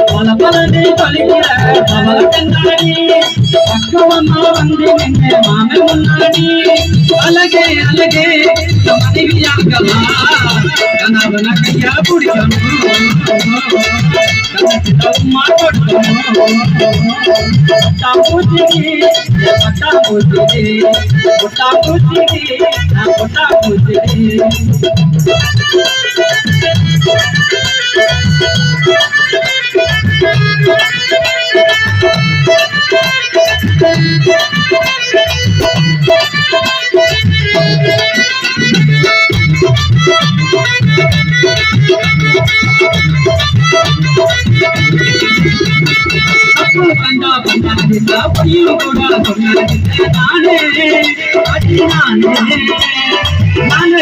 பலபலனை பலிக்கிற பவல கண்டாடி பக்கவம்மா வந்து நின்று மாமே முன்னாடி அழகே அழகே மனைவியாகவா கணவன கையா பிடிக்கணும் கண்டா பண்ணாதில்ல பொய்யு கூட சொன்னாதில்ல நானே அடி நானே நானே